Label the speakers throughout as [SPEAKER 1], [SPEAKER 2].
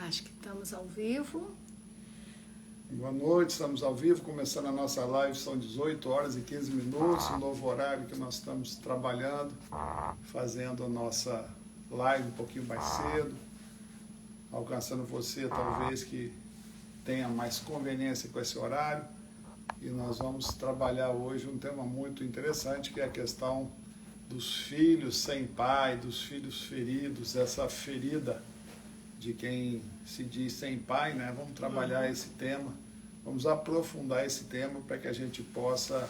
[SPEAKER 1] Acho que estamos ao vivo.
[SPEAKER 2] Boa noite, estamos ao vivo, começando a nossa live, são 18 horas e 15 minutos, um novo horário que nós estamos trabalhando, fazendo a nossa live um pouquinho mais cedo, alcançando você talvez que tenha mais conveniência com esse horário, e nós vamos trabalhar hoje um tema muito interessante, que é a questão dos filhos sem pai, dos filhos feridos, essa ferida de quem se diz sem pai, né? Vamos trabalhar esse tema, vamos aprofundar esse tema para que a gente possa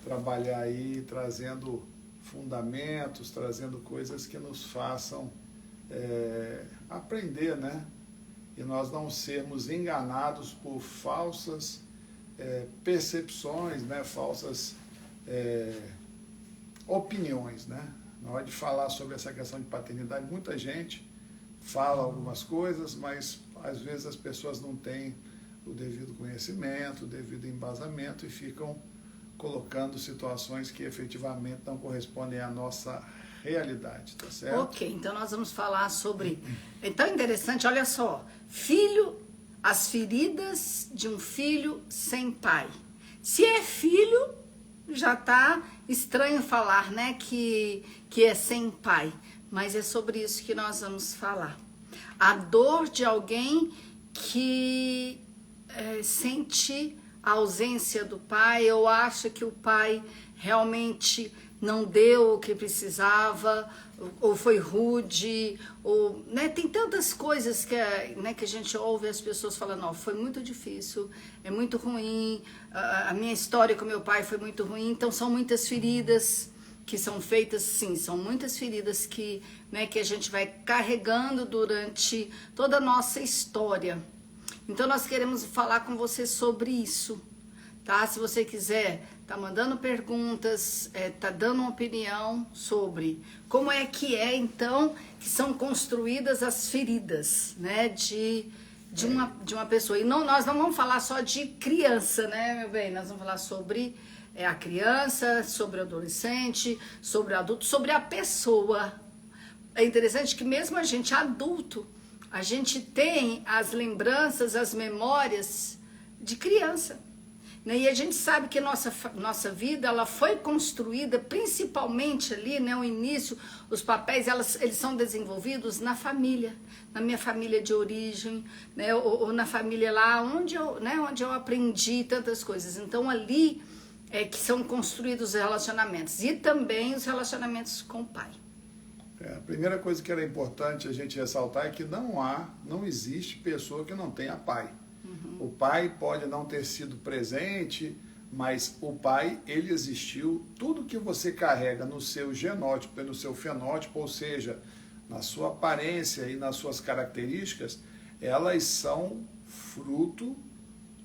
[SPEAKER 2] trabalhar aí trazendo fundamentos, trazendo coisas que nos façam aprender, né? E nós não sermos enganados por falsas percepções, né? Falsas opiniões, né? Na hora de falar sobre essa questão de paternidade, muita gente fala algumas coisas, mas às vezes as pessoas não têm o devido conhecimento, o devido embasamento e ficam colocando situações que efetivamente não correspondem à nossa realidade, tá certo?
[SPEAKER 1] Ok, então nós vamos falar sobre... É tão interessante, olha só, as feridas de um filho sem pai. Se é filho, já tá estranho falar, né, que é sem pai. Mas é sobre isso que nós vamos falar. A dor de alguém que sente a ausência do pai, ou acha que o pai realmente não deu o que precisava, ou foi rude, ou, né, tem tantas coisas que a gente ouve as pessoas falando, ó, foi muito difícil, é muito ruim, a minha história com meu pai foi muito ruim, então são muitas feridas que são feitas, sim, são muitas feridas que a gente vai carregando durante toda a nossa história. Então nós queremos falar com você sobre isso, tá? Se você quiser, tá mandando perguntas, tá dando uma opinião sobre como então, que são construídas as feridas, né, de uma pessoa. E nós não vamos falar só de criança, né, meu bem? Nós vamos falar sobre a criança, sobre o adolescente, sobre o adulto, sobre a pessoa. É interessante que mesmo a gente adulto, a gente tem as lembranças, as memórias de criança, né? E a gente sabe que nossa vida, ela foi construída principalmente ali, né, o início, os papéis, eles são desenvolvidos na família, na minha família de origem, né, ou na família lá onde eu aprendi tantas coisas. Então ali que são construídos os relacionamentos e também os relacionamentos com o pai.
[SPEAKER 2] A primeira coisa que era importante a gente ressaltar é que não existe pessoa que não tenha pai. O pai pode não ter sido presente, mas o pai, ele existiu. Tudo que você carrega no seu genótipo e no seu fenótipo, ou seja, na sua aparência e nas suas características, elas são fruto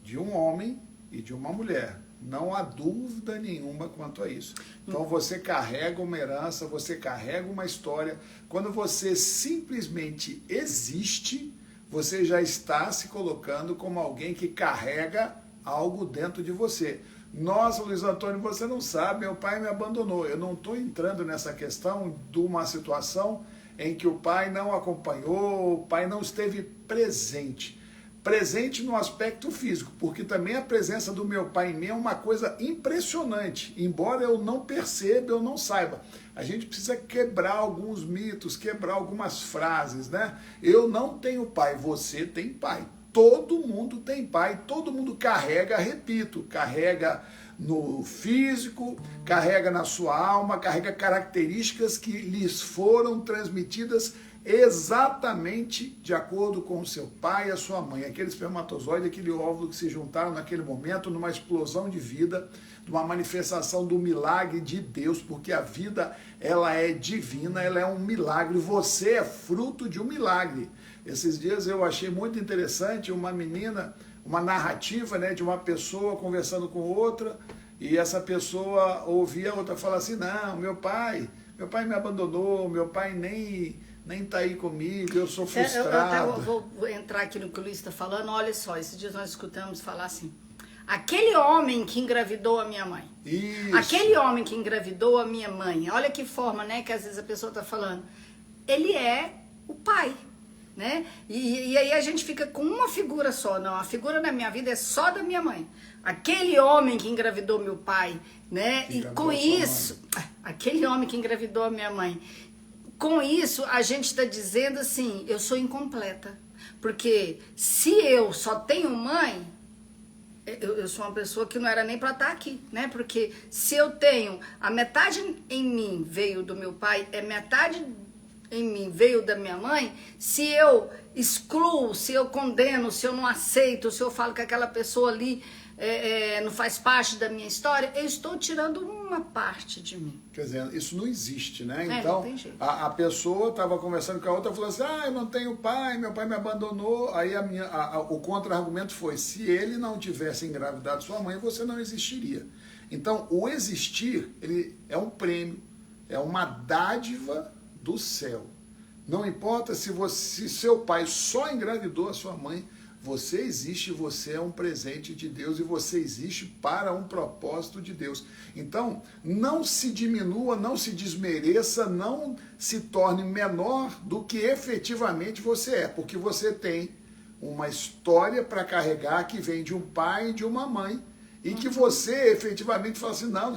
[SPEAKER 2] de um homem e de uma mulher. Não há dúvida nenhuma quanto a isso. Então você carrega uma herança, você carrega uma história. Quando você simplesmente existe, você já está se colocando como alguém que carrega algo dentro de você. Nossa, Luiz Antônio, você não sabe, meu pai me abandonou. Eu não estou entrando nessa questão de uma situação em que o pai não acompanhou, o pai não esteve presente. Presente no aspecto físico, porque também a presença do meu pai em mim é uma coisa impressionante, embora eu não perceba, eu não saiba. A gente precisa quebrar alguns mitos, quebrar algumas frases, né? Eu não tenho pai, você tem pai. Todo mundo tem pai, todo mundo carrega, repito, carrega no físico, carrega na sua alma, carrega características que lhes foram transmitidas exatamente de acordo com o seu pai e a sua mãe, aquele espermatozoide, aquele óvulo que se juntaram naquele momento numa explosão de vida, numa manifestação do milagre de Deus, porque a vida, ela é divina, ela é um milagre, você é fruto de um milagre. Esses dias eu achei muito interessante uma menina, uma narrativa, né, de uma pessoa conversando com outra, e essa pessoa ouvia a outra falar assim, não, meu pai me abandonou, meu pai nem tá aí comigo, eu sou frustrado.
[SPEAKER 1] Eu vou entrar aqui no que o Luiz está falando. Olha só, esses dias nós escutamos falar assim, aquele homem que engravidou a minha mãe.
[SPEAKER 2] Isso.
[SPEAKER 1] Aquele homem que engravidou a minha mãe. Olha que forma, né, que às vezes a pessoa está falando. Ele é o pai. né? E aí a gente fica com uma figura só. Não, a figura na minha vida é só da minha mãe. Aquele homem que engravidou meu pai, né? E com isso, aquele homem que engravidou a minha mãe, com isso a gente está dizendo assim, eu sou incompleta. Porque se eu só tenho mãe, eu sou uma pessoa que não era nem para estar aqui, né? Porque se eu tenho, a metade em mim veio do meu pai, metade em mim veio da minha mãe, se eu excluo, se eu condeno, se eu não aceito, se eu falo que aquela pessoa ali não faz parte da minha história, eu estou tirando uma parte de mim.
[SPEAKER 2] Quer dizer, isso não existe, né?
[SPEAKER 1] Então,
[SPEAKER 2] não tem jeito. A pessoa estava conversando com a outra e falou assim, eu não tenho pai, meu pai me abandonou. Aí o contra-argumento foi, se ele não tivesse engravidado sua mãe, você não existiria. Então, o existir, ele é um prêmio, é uma dádiva do céu. Não importa se seu pai só engravidou a sua mãe, você existe, você é um presente de Deus e você existe para um propósito de Deus. Então, não se diminua, não se desmereça, não se torne menor do que efetivamente você é, porque você tem uma história para carregar que vem de um pai e de uma mãe, e que você efetivamente fala assim, não,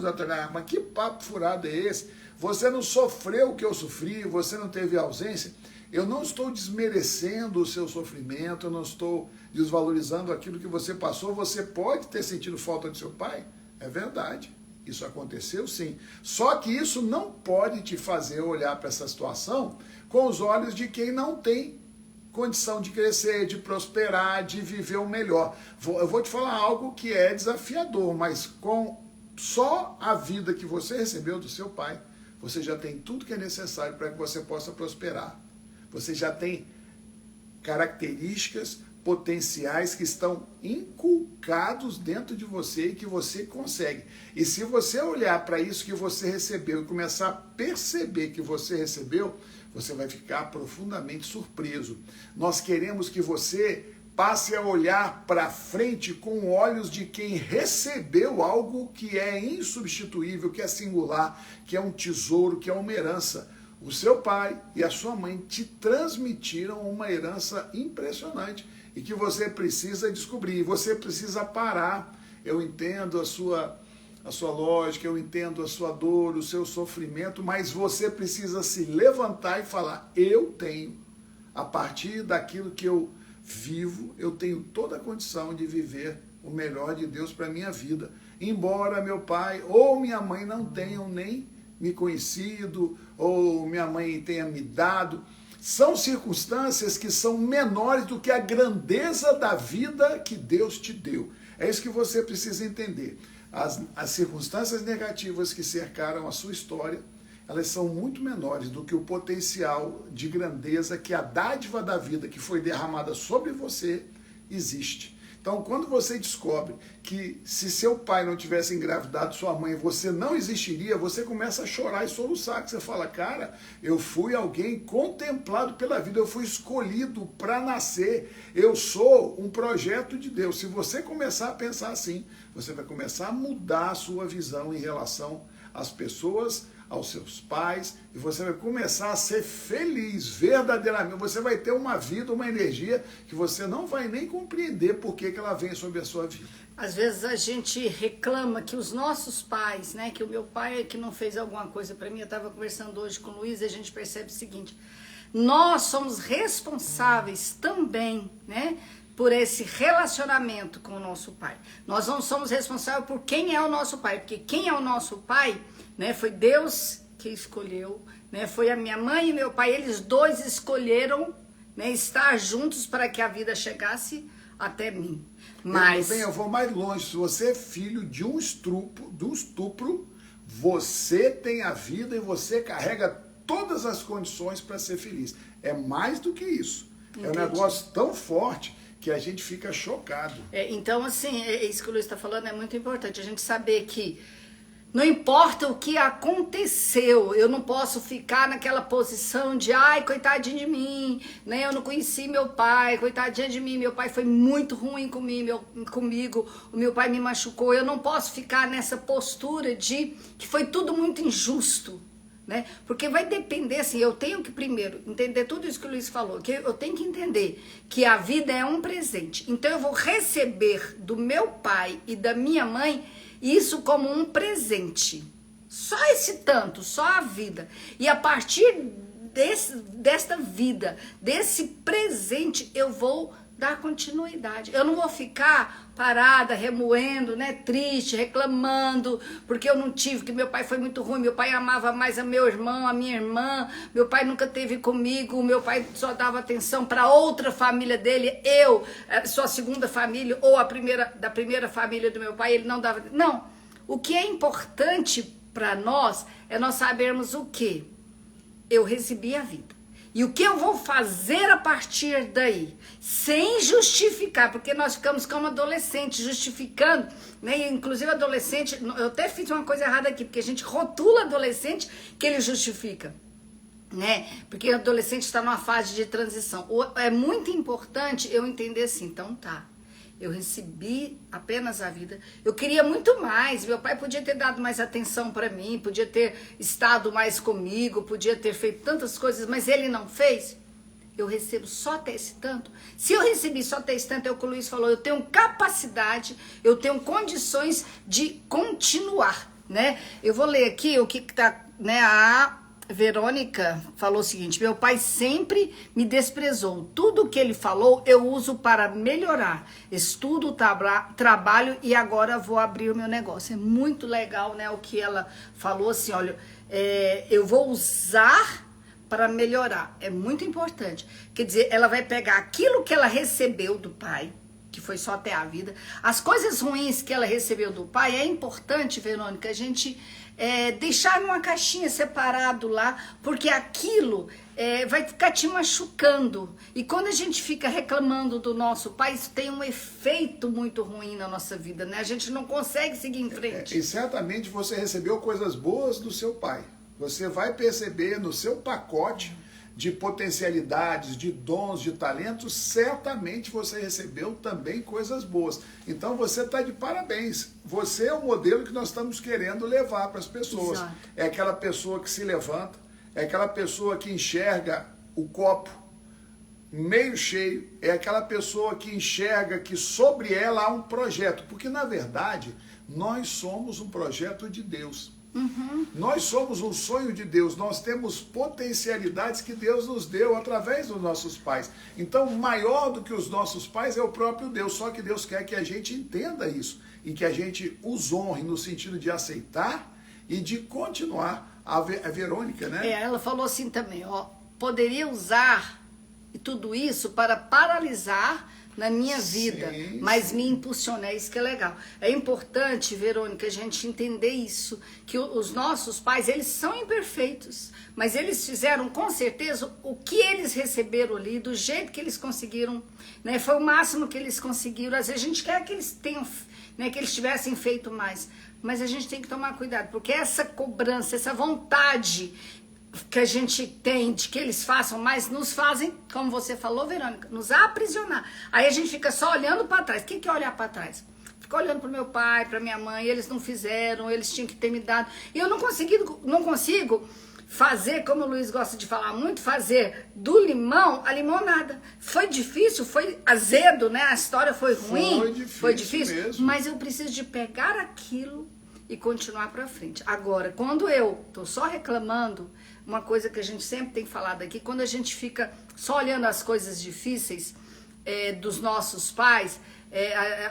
[SPEAKER 2] mas que papo furado é esse? Você não sofreu o que eu sofri, você não teve ausência. Eu não estou desmerecendo o seu sofrimento, eu não estou desvalorizando aquilo que você passou. Você pode ter sentido falta de seu pai, é verdade, isso aconteceu sim. Só que isso não pode te fazer olhar para essa situação com os olhos de quem não tem condição de crescer, de prosperar, de viver o melhor. Eu vou te falar algo que é desafiador, mas com só a vida que você recebeu do seu pai, você já tem tudo que é necessário para que você possa prosperar. Você já tem características potenciais que estão inculcados dentro de você e que você consegue. E se você olhar para isso que você recebeu e começar a perceber que você recebeu, você vai ficar profundamente surpreso. Nós queremos que você passe a olhar para frente com olhos de quem recebeu algo que é insubstituível, que é singular, que é um tesouro, que é uma herança. O seu pai e a sua mãe te transmitiram uma herança impressionante e que você precisa descobrir, você precisa parar. Eu entendo a sua lógica, eu entendo a sua dor, o seu sofrimento, mas você precisa se levantar e falar, eu tenho, a partir daquilo que eu vivo, eu tenho toda a condição de viver o melhor de Deus para a minha vida. Embora meu pai ou minha mãe não tenham nem me conhecido, ou minha mãe tenha me dado, são circunstâncias que são menores do que a grandeza da vida que Deus te deu. É isso que você precisa entender. As circunstâncias negativas que cercaram a sua história, elas são muito menores do que o potencial de grandeza que a dádiva da vida que foi derramada sobre você existe. Então, quando você descobre que se seu pai não tivesse engravidado sua mãe, você não existiria, você começa a chorar e soluçar, que você fala, cara, eu fui alguém contemplado pela vida, eu fui escolhido para nascer, eu sou um projeto de Deus. Se você começar a pensar assim, você vai começar a mudar a sua visão em relação às pessoas, aos seus pais, e você vai começar a ser feliz, verdadeiramente. Você vai ter uma vida, uma energia que você não vai nem compreender por que ela vem sobre a sua vida.
[SPEAKER 1] Às vezes a gente reclama que os nossos pais, né, que o meu pai que não fez alguma coisa para mim. Eu estava conversando hoje com o Luiz e a gente percebe o seguinte, nós somos responsáveis também, né, por esse relacionamento com o nosso pai. Nós não somos responsáveis por quem é o nosso pai, porque quem é o nosso pai, né, foi Deus que escolheu, né, foi a minha mãe e meu pai, eles dois escolheram, né, estar juntos para que a vida chegasse até mim. Mas
[SPEAKER 2] eu vou mais longe, se você é filho de um estupro, você tem a vida e você carrega todas as condições para ser feliz. É mais do que isso. Entendi. É um negócio tão forte que a gente fica chocado.
[SPEAKER 1] Então, assim, isso que o Luiz está falando é muito importante, a gente saber que não importa o que aconteceu, eu não posso ficar naquela posição de, ai, coitadinho de mim, né? Eu não conheci meu pai, coitadinha de mim, meu pai foi muito ruim comigo, o meu pai me machucou. Eu não posso ficar nessa postura de que foi tudo muito injusto, né? Porque vai depender, assim, eu tenho que primeiro entender tudo isso que o Luiz falou, que eu tenho que entender que a vida é um presente. Então eu vou receber do meu pai e da minha mãe isso como um presente. Só esse tanto, só a vida. E a partir desta vida, desse presente, eu vou dar continuidade. Eu não vou ficar parada, remoendo, né, triste, reclamando, porque eu não tive, que meu pai foi muito ruim, meu pai amava mais a meu irmão, a minha irmã, meu pai nunca teve comigo, meu pai só dava atenção para outra família dele, eu sou a segunda família, ou da primeira família do meu pai, ele não dava... Não, o que é importante para nós é nós sabermos o quê? Eu recebi a vida. E o que eu vou fazer a partir daí? Sem justificar, porque nós ficamos como adolescente, justificando, né? Inclusive adolescente, eu até fiz uma coisa errada aqui, porque a gente rotula adolescente que ele justifica, né? Porque o adolescente está numa fase de transição. É muito importante eu entender assim, então tá. Eu recebi apenas a vida. Eu queria muito mais. Meu pai podia ter dado mais atenção para mim, podia ter estado mais comigo, podia ter feito tantas coisas, mas ele não fez. Eu recebo só até esse tanto. Se eu recebi só até esse tanto, é o que o Luiz falou, eu tenho capacidade, eu tenho condições de continuar, né? Eu vou ler aqui o que tá, né, a Verônica falou o seguinte: meu pai sempre me desprezou. Tudo que ele falou eu uso para melhorar. Estudo, trabalho e agora vou abrir o meu negócio. É muito legal, né? O que ela falou assim, olha, eu vou usar para melhorar. É muito importante. Quer dizer, ela vai pegar aquilo que ela recebeu do pai, que foi só até a vida. As coisas ruins que ela recebeu do pai, é importante, Verônica, a gente deixar numa caixinha separado lá, porque aquilo vai ficar te machucando. E quando a gente fica reclamando do nosso pai, isso tem um efeito muito ruim na nossa vida, né? A gente não consegue seguir em frente.
[SPEAKER 2] E certamente você recebeu coisas boas do seu pai. Você vai perceber no seu pacote de potencialidades, de dons, de talentos, certamente você recebeu também coisas boas. Então você está de parabéns. Você é o modelo que nós estamos querendo levar para as pessoas.
[SPEAKER 1] Exato.
[SPEAKER 2] É aquela pessoa que se levanta, é aquela pessoa que enxerga o copo meio cheio, é aquela pessoa que enxerga que sobre ela há um projeto. Porque, na verdade, nós somos um projeto de Deus. Uhum. Nós somos um sonho de Deus, nós temos potencialidades que Deus nos deu através dos nossos pais. Então, maior do que os nossos pais é o próprio Deus, só que Deus quer que a gente entenda isso e que a gente os honre no sentido de aceitar e de continuar. A Verônica, né?
[SPEAKER 1] Ela falou assim também, ó, poderia usar tudo isso para paralisar na minha vida,
[SPEAKER 2] sim,
[SPEAKER 1] mas
[SPEAKER 2] sim.
[SPEAKER 1] me impulsiona, é isso que é legal. É importante, Verônica, a gente entender isso, que os nossos pais, eles são imperfeitos, mas eles fizeram com certeza o que eles receberam ali, do jeito que eles conseguiram, né? Foi o máximo que eles conseguiram. Às vezes a gente quer que eles tenham, né, que eles tivessem feito mais, mas a gente tem que tomar cuidado, porque essa cobrança, essa vontade que a gente tem de que eles façam mais, nos fazem, como você falou, Verônica, nos aprisionar. Aí a gente fica só olhando para trás. O que é olhar para trás? Fica olhando para o meu pai, para minha mãe, eles não fizeram, eles tinham que ter me dado. E eu não consigo fazer, como o Luiz gosta de falar muito, fazer do limão a limonada. Foi difícil, foi azedo, né? A história foi ruim, foi difícil mesmo. Mas eu preciso de pegar aquilo e continuar para frente. Agora, quando eu tô só reclamando, uma coisa que a gente sempre tem falado aqui, quando a gente fica só olhando as coisas difíceis dos nossos pais,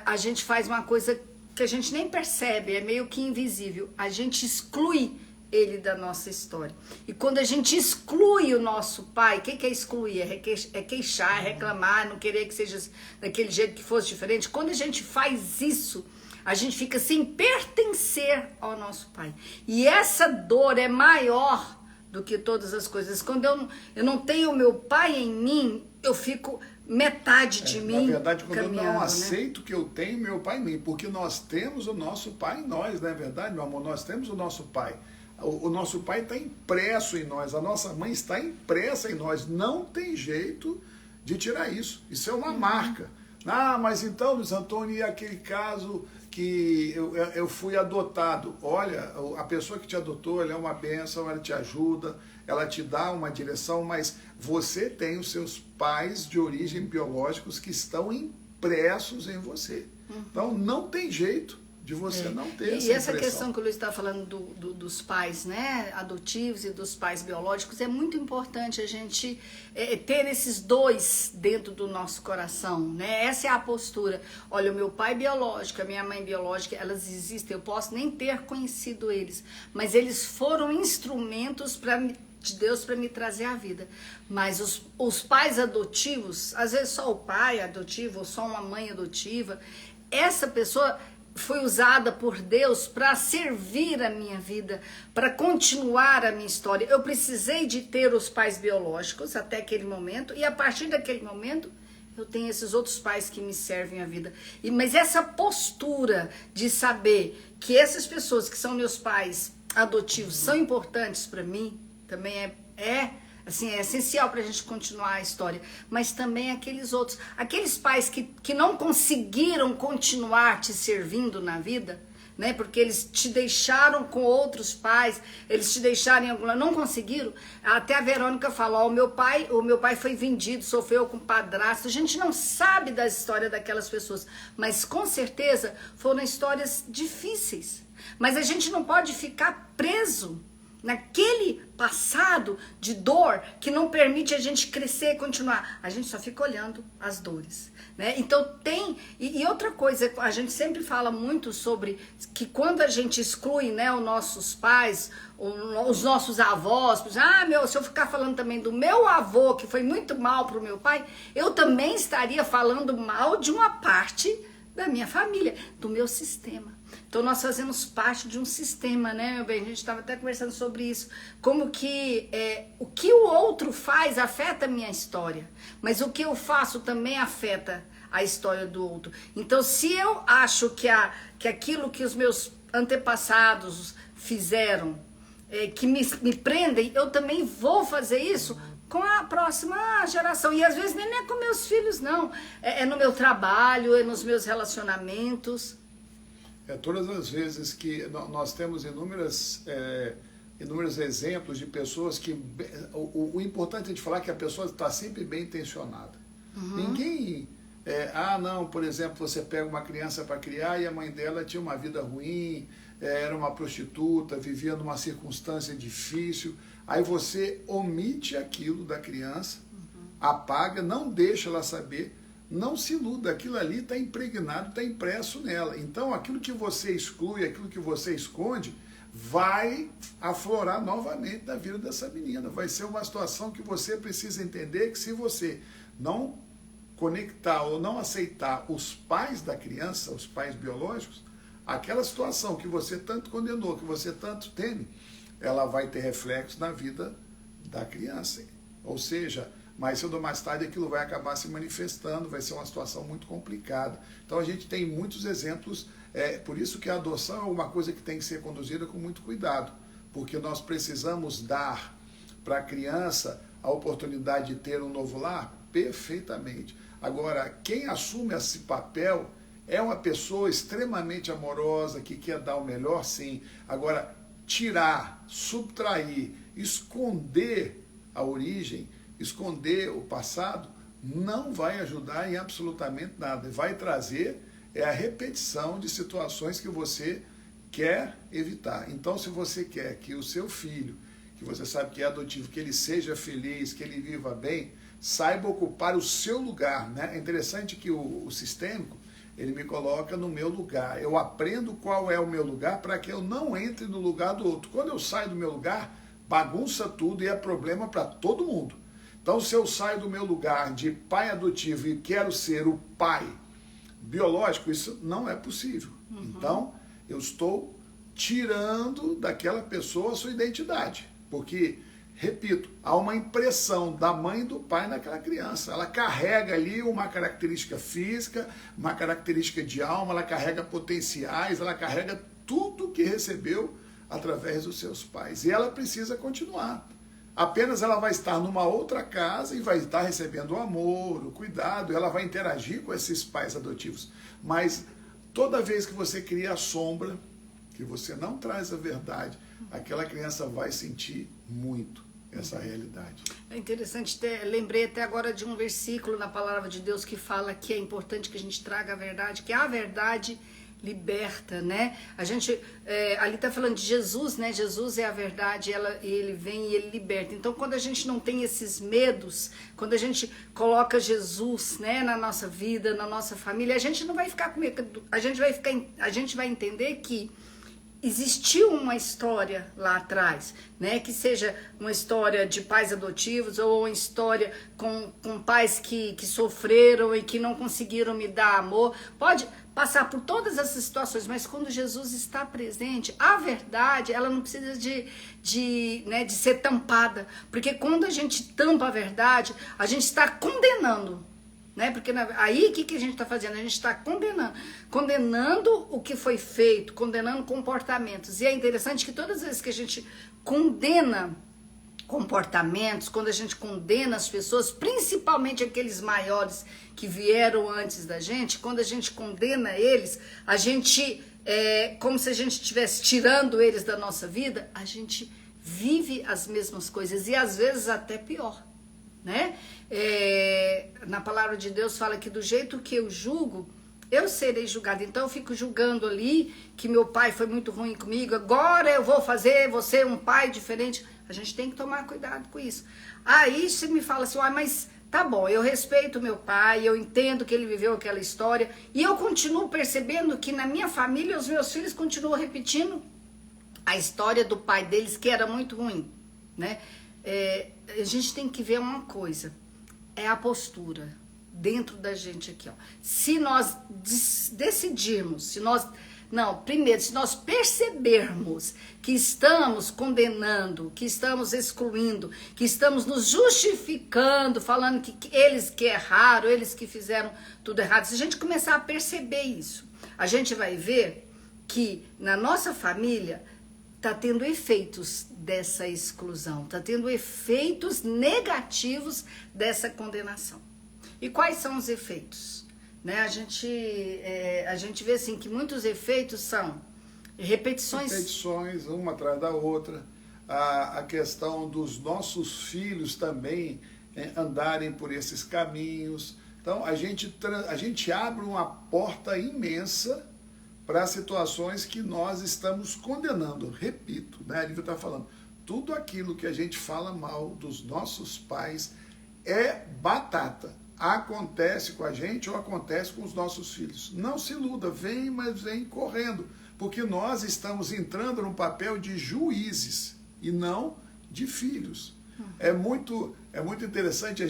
[SPEAKER 1] a gente faz uma coisa que a gente nem percebe, é meio que invisível. A gente exclui ele da nossa história. E quando a gente exclui o nosso pai, o que é excluir? É queixar, é reclamar, não querer que seja daquele jeito que fosse diferente. Quando a gente faz isso, a gente fica sem pertencer ao nosso pai. E essa dor é maior do que todas as coisas. Quando eu não tenho o meu pai em mim, eu fico metade de mim.
[SPEAKER 2] Na verdade, quando eu não aceito que eu tenho meu pai em mim, porque nós temos o nosso pai em nós, não é verdade, meu amor? Nós temos o nosso pai. O nosso pai está impresso em nós, a nossa mãe está impressa em nós. Não tem jeito de tirar isso. Isso é uma marca. Ah, mas então, Luiz Antônio, e aquele caso que eu fui adotado. Olha, a pessoa que te adotou, ela é uma bênção, ela te ajuda, ela te dá uma direção, mas você tem os seus pais de origem biológicos que estão impressos em você. Então não tem jeito de você não ter essa
[SPEAKER 1] E essa
[SPEAKER 2] impressão.
[SPEAKER 1] questão que o Luiz está falando dos pais, né, adotivos e dos pais biológicos, é muito importante a gente ter esses dois dentro do nosso coração, né? Essa é a postura. Olha, o meu pai biológico, a minha mãe biológica, elas existem, eu posso nem ter conhecido eles, mas eles foram instrumentos de Deus para me trazer a vida. Mas os pais adotivos, às vezes só o pai adotivo ou só uma mãe adotiva, essa pessoa foi usada por Deus para servir a minha vida, para continuar a minha história. Eu precisei de ter os pais biológicos até aquele momento, e a partir daquele momento eu tenho esses outros pais que me servem a vida. Mas essa postura de saber que essas pessoas que são meus pais adotivos são importantes para mim, também é essencial para a gente continuar a história, mas também aqueles pais que não conseguiram continuar te servindo na vida, né? Porque eles te deixaram com outros pais, eles te deixaram em alguma, não conseguiram. Até a Verônica falou, o meu pai foi vendido, sofreu com padrasto. A gente não sabe da história daquelas pessoas, mas com certeza foram histórias difíceis. Mas a gente não pode ficar preso naquele passado de dor que não permite a gente crescer e continuar. A gente só fica olhando as dores, né? Então e outra coisa, a gente sempre fala muito sobre que quando a gente exclui, né, os nossos pais, os nossos avós, se eu ficar falando também do meu avô, que foi muito mal pro meu pai, eu também estaria falando mal de uma parte da minha família, do meu sistema. Então nós fazemos parte de um sistema, né, meu bem? A gente estava até conversando sobre isso. Como que o que o outro faz afeta a minha história, mas o que eu faço também afeta a história do outro. Então se eu acho que aquilo que os meus antepassados fizeram, que me prendem, eu também vou fazer isso com a próxima geração. E às vezes nem é com meus filhos, não. É no meu trabalho, é nos meus relacionamentos.
[SPEAKER 2] Todas as vezes que nós temos inúmeros exemplos de pessoas que... O importante é de falar que a pessoa está sempre bem intencionada. Ninguém... não, por exemplo, você pega uma criança para criar e a mãe dela tinha uma vida ruim, era uma prostituta, vivia numa circunstância difícil. Aí você omite aquilo da criança, apaga, não deixa ela saber. Não se iluda, aquilo ali está impregnado, está impresso nela. Então aquilo que você exclui, aquilo que você esconde, vai aflorar novamente na vida dessa menina. Vai ser uma situação que você precisa entender que se você não conectar ou não aceitar os pais da criança, os pais biológicos, aquela situação que você tanto condenou, que você tanto teme, ela vai ter reflexo na vida da criança. Ou seja, mais cedo ou mais tarde aquilo vai acabar se manifestando, vai ser uma situação muito complicada. Então a gente tem muitos exemplos, por isso que a adoção é uma coisa que tem que ser conduzida com muito cuidado, porque nós precisamos dar para a criança a oportunidade de ter um novo lar perfeitamente. Agora, quem assume esse papel é uma pessoa extremamente amorosa, que quer dar o melhor, sim. Agora, tirar, subtrair, esconder a origem, esconder o passado, não vai ajudar em absolutamente nada. Vai trazer a repetição de situações que você quer evitar. Então, se você quer que o seu filho, que você sabe que é adotivo, que ele seja feliz, que ele viva bem, saiba ocupar o seu lugar, né? É interessante que o sistêmico, ele me coloca no meu lugar. Eu aprendo qual é o meu lugar para que eu não entre no lugar do outro. Quando eu saio do meu lugar, bagunça tudo e é problema para todo mundo. Então, se eu saio do meu lugar de pai adotivo e quero ser o pai biológico, isso não é possível. Então, eu estou tirando daquela pessoa a sua identidade. Porque, repito, há uma impressão da mãe e do pai naquela criança. Ela carrega ali uma característica física, uma característica de alma, ela carrega potenciais, ela carrega tudo que recebeu através dos seus pais. E ela precisa continuar. Apenas ela vai estar numa outra casa e vai estar recebendo o amor, o cuidado, ela vai interagir com esses pais adotivos. Mas toda vez que você cria a sombra, que você não traz a verdade, aquela criança vai sentir muito essa realidade.
[SPEAKER 1] É interessante, lembrei até agora de um versículo na palavra de Deus que fala que é importante que a gente traga a verdade, que a verdade liberta, né? A gente, ali tá falando de Jesus, né? Jesus é a verdade, ele vem e ele liberta. Então, quando a gente não tem esses medos, quando a gente coloca Jesus, né, na nossa vida, na nossa família, a gente não vai ficar com medo, a gente vai entender que existiu uma história lá atrás, né? Que seja uma história de pais adotivos ou uma história com pais que sofreram e que não conseguiram me dar amor. Pode passar por todas essas situações, mas quando Jesus está presente, a verdade, ela não precisa de ser tampada. Porque quando a gente tampa a verdade, a gente está condenando. Né? Porque aí o que a gente está fazendo? A gente está condenando o que foi feito, condenando comportamentos. E é interessante que todas as vezes que a gente condena comportamentos, quando a gente condena as pessoas, principalmente aqueles maiores que vieram antes da gente, quando a gente condena eles, a gente, como se a gente estivesse tirando eles da nossa vida, a gente vive as mesmas coisas e às vezes até pior. Né? Na palavra de Deus fala que do jeito que eu julgo, eu serei julgado. Então eu fico julgando ali que meu pai foi muito ruim comigo, agora eu vou ser um pai diferente. A gente tem que tomar cuidado com isso. Aí você me fala assim, mas tá bom, eu respeito meu pai, eu entendo que ele viveu aquela história e eu continuo percebendo que na minha família os meus filhos continuam repetindo a história do pai deles, que era muito ruim, né? A gente tem que ver uma coisa, é a postura dentro da gente aqui, ó. Se nós decidirmos, se nós percebermos que estamos condenando, que estamos excluindo, que estamos nos justificando, falando que eles que erraram, eles que fizeram tudo errado, se a gente começar a perceber isso, a gente vai ver que na nossa família está tendo efeitos dessa exclusão, está tendo efeitos negativos dessa condenação. E quais são os efeitos? Né? A gente vê assim que muitos efeitos são repetições,
[SPEAKER 2] uma atrás da outra, a questão dos nossos filhos também andarem por esses caminhos. Então a gente abre uma porta imensa para situações que nós estamos condenando. Repito, né? A Lívia está falando, tudo aquilo que a gente fala mal dos nossos pais é batata. Acontece com a gente ou acontece com os nossos filhos. Não se iluda, mas vem correndo, porque nós estamos entrando num papel de juízes e não de filhos. É muito interessante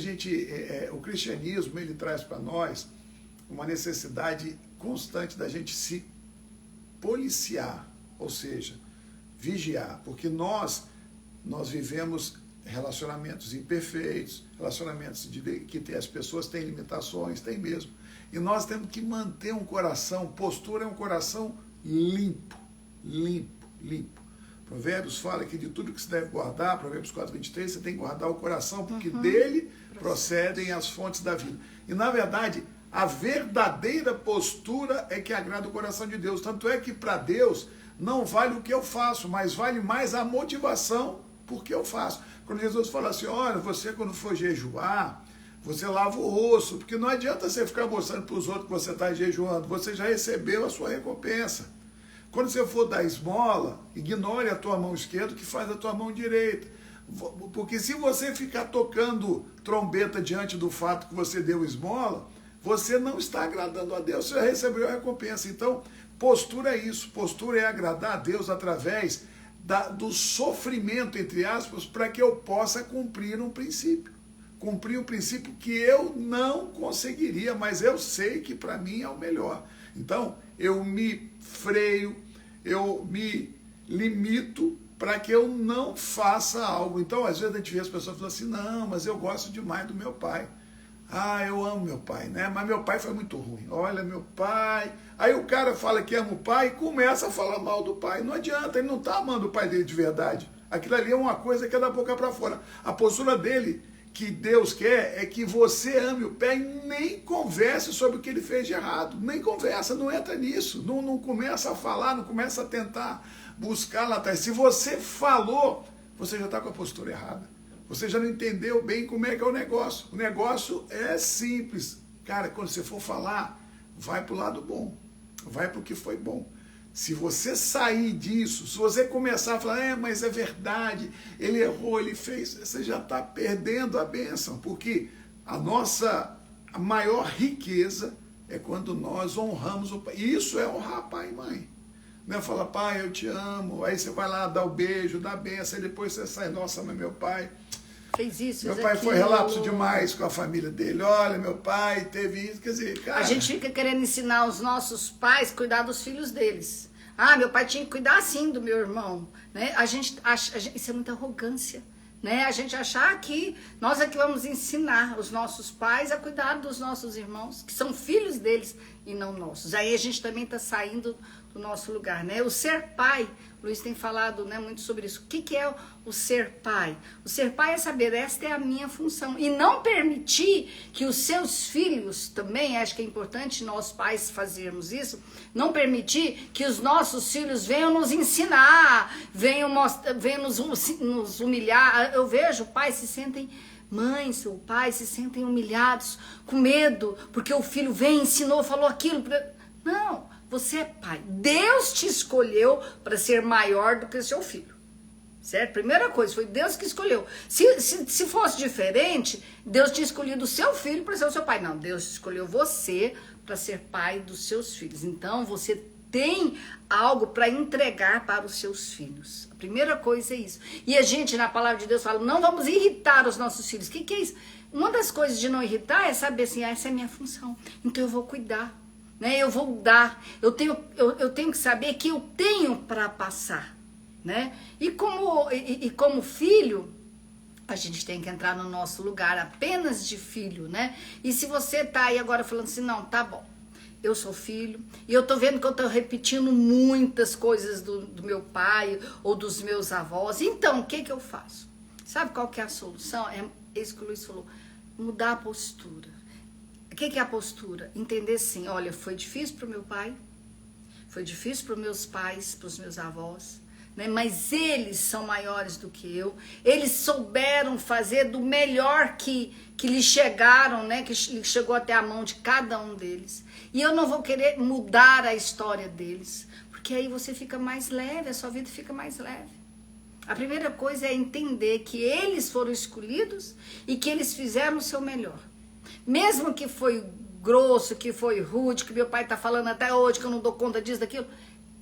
[SPEAKER 2] o cristianismo, ele traz para nós uma necessidade constante da gente se policiar, ou seja, vigiar, porque nós vivemos relacionamentos imperfeitos, relacionamentos que as pessoas têm limitações, tem mesmo, e nós temos que manter um coração, postura é um coração limpo. Provérbios fala que de tudo que se deve guardar, Provérbios 4:23, você tem que guardar o coração, porque dele procedem as fontes da vida. E na verdade, a verdadeira postura é que agrada o coração de Deus. Tanto é que para Deus não vale o que eu faço, mas vale mais a motivação por que eu faço. Quando Jesus fala assim, olha, você quando for jejuar, você lava o rosto, porque não adianta você ficar mostrando para os outros que você está jejuando, você já recebeu a sua recompensa. Quando você for dar esmola, ignore a tua mão esquerda que faz a tua mão direita. Porque se você ficar tocando trombeta diante do fato que você deu esmola, você não está agradando a Deus, você já recebeu a recompensa. Então, postura é isso, postura é agradar a Deus através do sofrimento, entre aspas, para que eu possa cumprir um princípio. Cumprir um princípio que eu não conseguiria, mas eu sei que para mim é o melhor. Então, eu me freio, eu me limito para que eu não faça algo. Então, às vezes a gente vê as pessoas falando assim, não, mas eu gosto demais do meu pai. Ah, eu amo meu pai, né? Mas meu pai foi muito ruim. Olha, meu pai... Aí o cara fala que ama o pai e começa a falar mal do pai. Não adianta, ele não está amando o pai dele de verdade. Aquilo ali é uma coisa que é da boca para fora. A postura dele que Deus quer é que você ame o pai e nem converse sobre o que ele fez de errado. Nem conversa, não entra nisso. Não começa a falar, não começa a tentar buscar lá atrás. Se você falou, você já está com a postura errada. Você já não entendeu bem como é que é o negócio. O negócio é simples. Cara, quando você for falar, vai para o lado bom. Vai para o que foi bom. Se você sair disso, se você começar a falar, mas é verdade, ele errou, ele fez, você já está perdendo a bênção, porque a maior riqueza é quando nós honramos o pai. Isso é honrar pai e mãe. Não é falar, pai, eu te amo, aí você vai lá dar o beijo, dá a bênção, e depois você sai, nossa, mas meu pai
[SPEAKER 1] fez isso,
[SPEAKER 2] meu pai foi relapso demais com a família dele. Olha, meu pai teve isso. Quer dizer, cara...
[SPEAKER 1] A gente fica querendo ensinar os nossos pais a cuidar dos filhos deles. Ah, meu pai tinha que cuidar assim do meu irmão. Né? A gente isso é muita arrogância. Né? A gente achar que nós é que vamos ensinar os nossos pais a cuidar dos nossos irmãos, que são filhos deles e não nossos. Aí a gente também está saindo do nosso lugar. Né? O ser pai, o Luiz tem falado, né, muito sobre isso. O que é o ser pai? O ser pai é saber, esta é a minha função. E não permitir que os seus filhos, também acho que é importante nós pais fazermos isso, não permitir que os nossos filhos venham nos ensinar, venham nos humilhar. Eu vejo pais se sentem... Mães ou pais se sentem humilhados, com medo, porque o filho veio, ensinou, falou aquilo. Não, você é pai. Deus te escolheu para ser maior do que o seu filho. Certo? Primeira coisa, foi Deus que escolheu. Se fosse diferente, Deus tinha escolhido o seu filho para ser o seu pai. Não, Deus escolheu você para ser pai dos seus filhos. Então, você tem algo para entregar para os seus filhos. A primeira coisa é isso. E a gente, na palavra de Deus, fala, não vamos irritar os nossos filhos. O que é isso? Uma das coisas de não irritar é saber assim, essa é a minha função. Então eu vou cuidar, né? Eu vou dar. Eu tenho que saber que eu tenho para passar, né? E como filho, a gente tem que entrar no nosso lugar apenas de filho, né? E se você tá aí agora falando assim, não, tá bom. Eu sou filho, e eu tô vendo que eu tô repetindo muitas coisas do meu pai ou dos meus avós. Então, o que eu faço? Sabe qual que é a solução? É isso que o Luiz falou, mudar a postura. O que é a postura? Entender assim, olha, foi difícil pro meu pai, foi difícil pros meus pais, pros meus avós, né? Mas eles são maiores do que eu, eles souberam fazer do melhor que lhes chegaram, né? Que chegou até a mão de cada um deles. E eu não vou querer mudar a história deles, porque aí você fica mais leve, a sua vida fica mais leve. A primeira coisa é entender que eles foram escolhidos e que eles fizeram o seu melhor. Mesmo que foi grosso, que foi rude, que meu pai está falando até hoje que eu não dou conta disso, daquilo,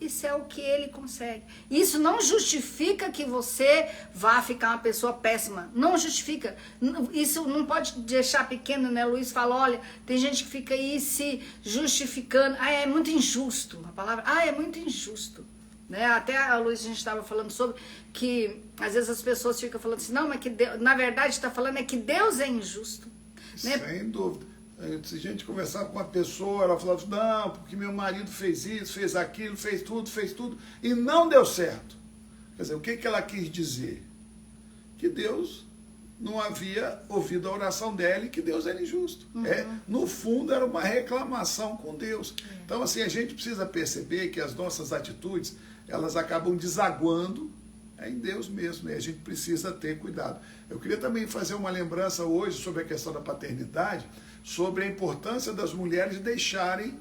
[SPEAKER 1] isso é o que ele consegue. Isso não justifica que você vá ficar uma pessoa péssima. Não justifica. Isso não pode deixar pequeno, né? Luiz fala, olha, tem gente que fica aí se justificando. Ah, é muito injusto. A palavra, é muito injusto. Né? Até a Luiz, a gente estava falando sobre que às vezes as pessoas ficam falando assim, não, mas que Deus, na verdade está falando é que Deus é injusto. Né?
[SPEAKER 2] Sem dúvida. Se a gente conversar com uma pessoa, ela falava, não, porque meu marido fez isso, fez aquilo, fez tudo, e não deu certo. Quer dizer, o que ela quis dizer? Que Deus não havia ouvido a oração dela e que Deus era injusto. Uhum. No fundo, era uma reclamação com Deus. Então, assim, a gente precisa perceber que as nossas atitudes, elas acabam desaguando em Deus mesmo, né? A gente precisa ter cuidado. Eu queria também fazer uma lembrança hoje sobre a questão da paternidade, sobre a importância das mulheres deixarem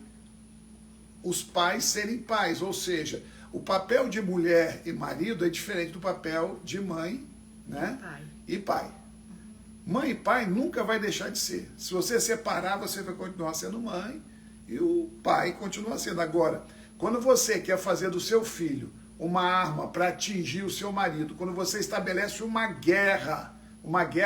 [SPEAKER 2] os pais serem pais, ou seja, o papel de mulher e marido é diferente do papel de mãe, né? E pai. Mãe e pai nunca vai deixar de ser. Se você separar, você vai continuar sendo mãe e o pai continua sendo. Agora, quando você quer fazer do seu filho uma arma para atingir o seu marido, quando você estabelece uma guerra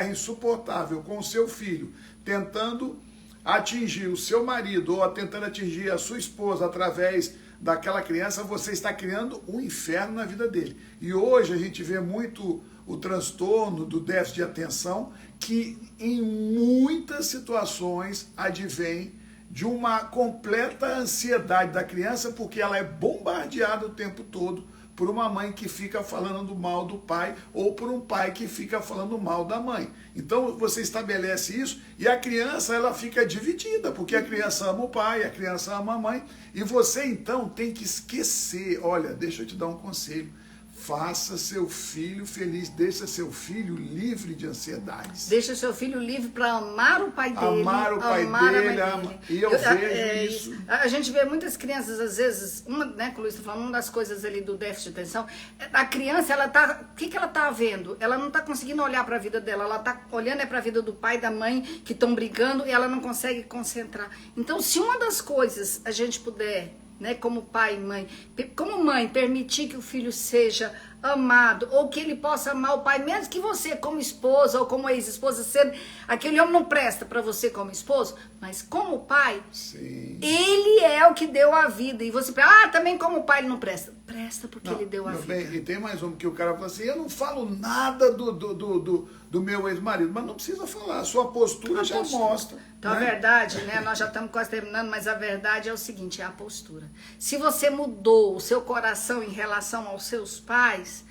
[SPEAKER 2] insuportável com o seu filho, tentando atingir o seu marido ou tentando atingir a sua esposa através daquela criança, você está criando um inferno na vida dele. E hoje a gente vê muito o transtorno do déficit de atenção, que em muitas situações advém de uma completa ansiedade da criança, porque ela é bombardeada o tempo todo por uma mãe que fica falando mal do pai ou por um pai que fica falando mal da mãe. Então você estabelece isso e a criança ela fica dividida, porque a criança ama o pai, a criança ama a mãe, e você então tem que esquecer. Olha, deixa eu te dar um conselho. Faça seu filho feliz, deixa seu filho livre de ansiedades.
[SPEAKER 1] Deixa seu filho livre para amar o pai dele.
[SPEAKER 2] Amar o pai dele, e eu vejo isso.
[SPEAKER 1] A gente vê muitas crianças, às vezes, né, que o Luiz está falando, uma das coisas ali do déficit de atenção, a criança, ela tá, o que ela está vendo? Ela não está conseguindo olhar para a vida dela, ela está olhando para a vida do pai e da mãe, que estão brigando, e ela não consegue concentrar. Então, se uma das coisas a gente puder, né, como pai e mãe, como mãe, permitir que o filho seja amado, ou que ele possa amar o pai, mesmo que você como esposa ou como ex-esposa, aquele homem não presta para você como esposo, mas como pai,
[SPEAKER 2] sim,
[SPEAKER 1] ele é o que deu a vida, e você pensa, também como pai ele não presta, porque ele deu a vida.
[SPEAKER 2] Bem, e tem mais um que o cara fala assim, eu não falo nada do meu ex-marido, mas não precisa falar, a sua postura já mostra.
[SPEAKER 1] Então, né? A verdade, né, nós já estamos quase terminando, mas a verdade é o seguinte, é a postura. Se você mudou o seu coração em relação aos seus pais,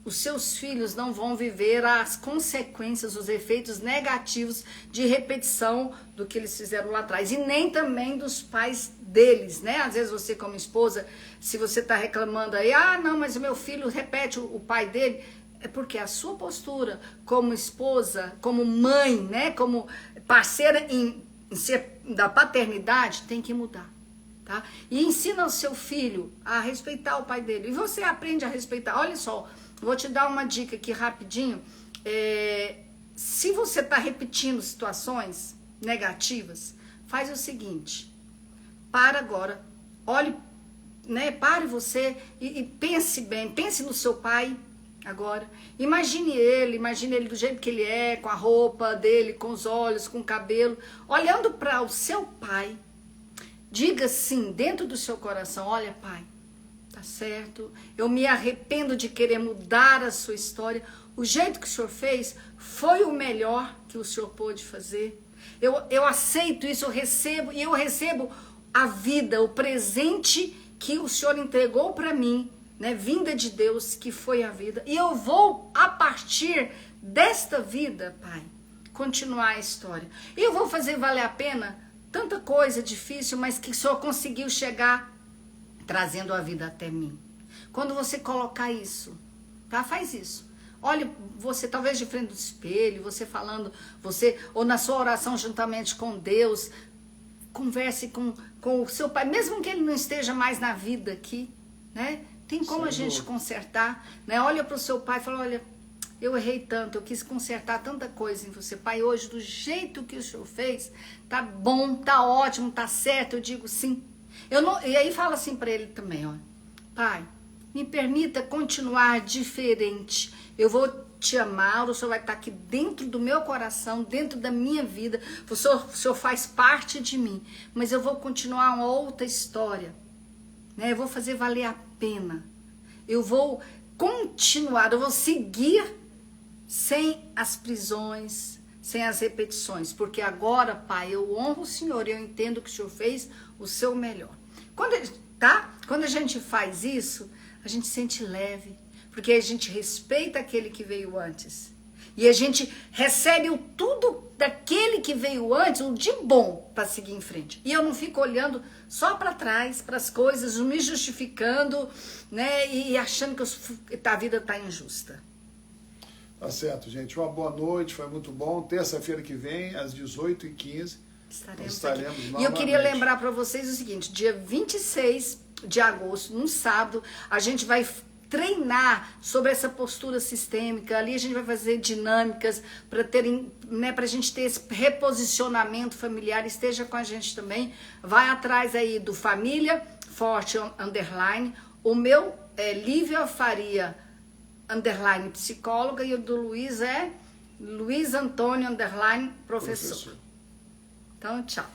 [SPEAKER 1] os seus filhos não vão viver as consequências, os efeitos negativos de repetição do que eles fizeram lá atrás. E nem também dos pais deles, né? Às vezes você como esposa, se você está reclamando aí, não, mas o meu filho repete o pai dele, é porque a sua postura como esposa, como mãe, né? Como parceira da paternidade tem que mudar. Tá? E ensina o seu filho a respeitar o pai dele. E você aprende a respeitar. Olha só, vou te dar uma dica aqui rapidinho. Se você está repetindo situações negativas, faz o seguinte. Para agora. Olhe, né? Pare você e pense bem. Pense no seu pai agora. Imagine ele do jeito que ele é, com a roupa dele, com os olhos, com o cabelo. Olhando para o seu pai. Diga sim, dentro do seu coração, olha pai, tá certo, eu me arrependo de querer mudar a sua história, o jeito que o senhor fez foi o melhor que o senhor pôde fazer, eu aceito isso, eu recebo a vida, o presente que o senhor entregou para mim, né, vinda de Deus, que foi a vida, e eu vou, a partir desta vida, pai, continuar a história, e eu vou fazer valer a pena tanta coisa difícil, mas que só conseguiu chegar trazendo a vida até mim. Quando você colocar isso, tá? Faz isso. Olha, você talvez de frente do espelho, você falando, ou na sua oração juntamente com Deus, converse com o seu pai, mesmo que ele não esteja mais na vida aqui, né? Tem como a gente consertar, né? Olha para o seu pai e fala, olha, eu errei tanto, eu quis consertar tanta coisa em você. Pai, hoje, do jeito que o senhor fez, tá bom, tá ótimo, tá certo, eu digo sim. E aí fala assim para ele também, ó. Pai, me permita continuar diferente. Eu vou te amar, o senhor vai estar aqui dentro do meu coração, dentro da minha vida. O senhor faz parte de mim. Mas eu vou continuar uma outra história. Né? Eu vou fazer valer a pena. Eu vou continuar, eu vou seguir sem as prisões, sem as repetições, porque agora, pai, eu honro o senhor, eu entendo que o senhor fez o seu melhor. Quando a gente faz isso, a gente se sente leve, porque a gente respeita aquele que veio antes, e a gente recebe o tudo daquele que veio antes, o de bom, para seguir em frente. E eu não fico olhando só para trás, para as coisas, me justificando, né, e achando que a vida está injusta.
[SPEAKER 2] Tá certo, gente. Uma boa noite, foi muito bom. Terça-feira que vem, às 18h15, estaremos novamente.
[SPEAKER 1] E eu queria lembrar para vocês o seguinte, dia 26 de agosto, num sábado, a gente vai treinar sobre essa postura sistêmica. Ali a gente vai fazer dinâmicas para a gente ter esse reposicionamento familiar. Esteja com a gente também. Vai atrás aí do Família Forte _ o meu é Lívia Faria _ psicóloga, e o do Luiz é Luiz Antônio _ professor. Então, tchau.